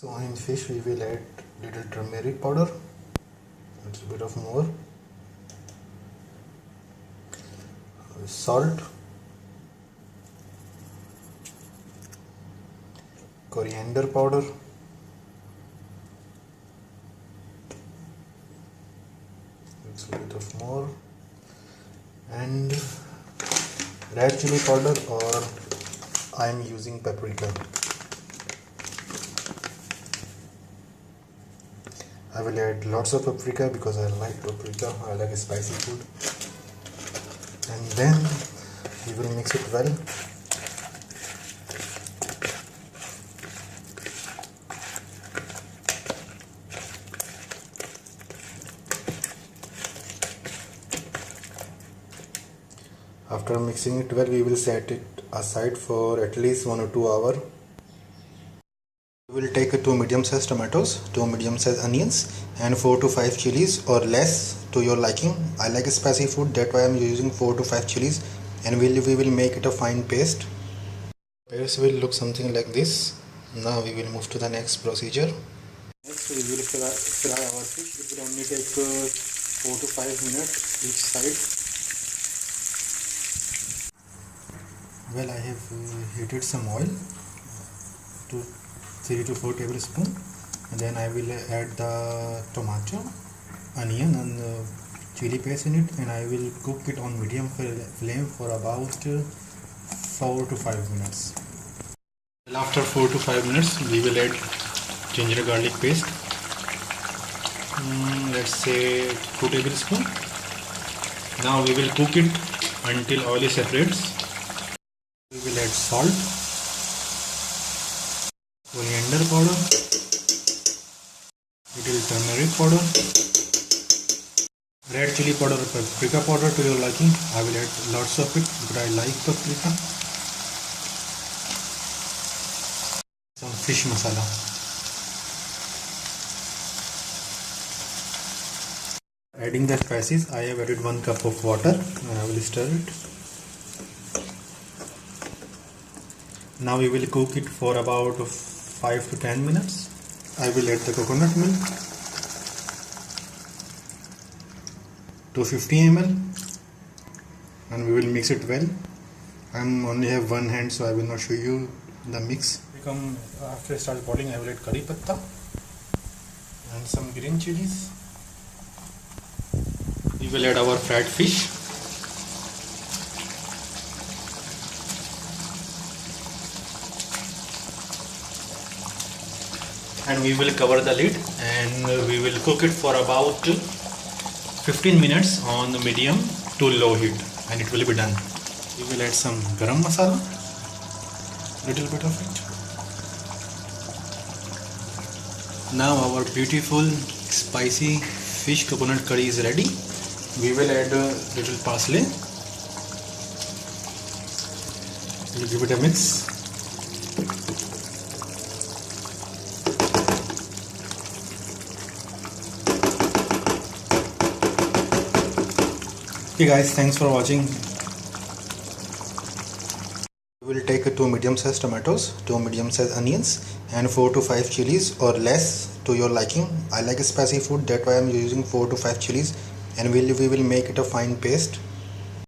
So in fish we will add little turmeric powder, a little bit of more, salt, coriander powder, a little bit of more, and red chili powder, or I am using paprika. I will add lots of paprika because I like paprika, I like spicy food. And then we will mix it well. After mixing it well, we will set it aside for at least 1 or 2 hours. We will take 2 medium-sized tomatoes, 2 medium-sized onions, and 4 to 5 chilies or less to your liking. I like spicy food, that's why I am using 4 to 5 chilies, and we will make it a fine paste. Paste will look something like this. Now we will move to the next procedure. Next we will fry our fish. It will only take 4 to 5 minutes each side. Well, I have heated some oil to 3 to 4 tablespoons, and then I will add the tomato, onion and chili paste in it, and I will cook it on medium flame for about 4 to 5 minutes. Well, after 4 to 5 minutes we will add ginger garlic paste, let's say 2 tablespoons. Now we will cook it until oil separates. We will add salt, coriander powder, little turmeric powder, red chili powder, paprika powder to your liking. I will add lots of it because I like paprika. Some fish masala. Adding the spices, I have added 1 cup of water and I will stir it. Now we will cook it for about 5 to 10 minutes. I will add the coconut milk, 250 ml, and we will mix it well. I only have one hand, so I will not show you the mix. After it starts boiling, I will add curry patta and some green chilies. We will add our fried fish. And we will cover the lid and we will cook it for about 15 minutes on the medium to low heat, and it will be done. We will add some garam masala, little bit of it. Now our beautiful spicy fish coconut curry is ready. We will add a little parsley. We'll give it a mix. Okay guys, thanks for watching. We will take 2 medium-sized tomatoes, 2 medium-sized onions, and 4 to 5 chilies or less to your liking. I like spicy food, that's why I am using 4 to 5 chilies, and we will make it a fine paste.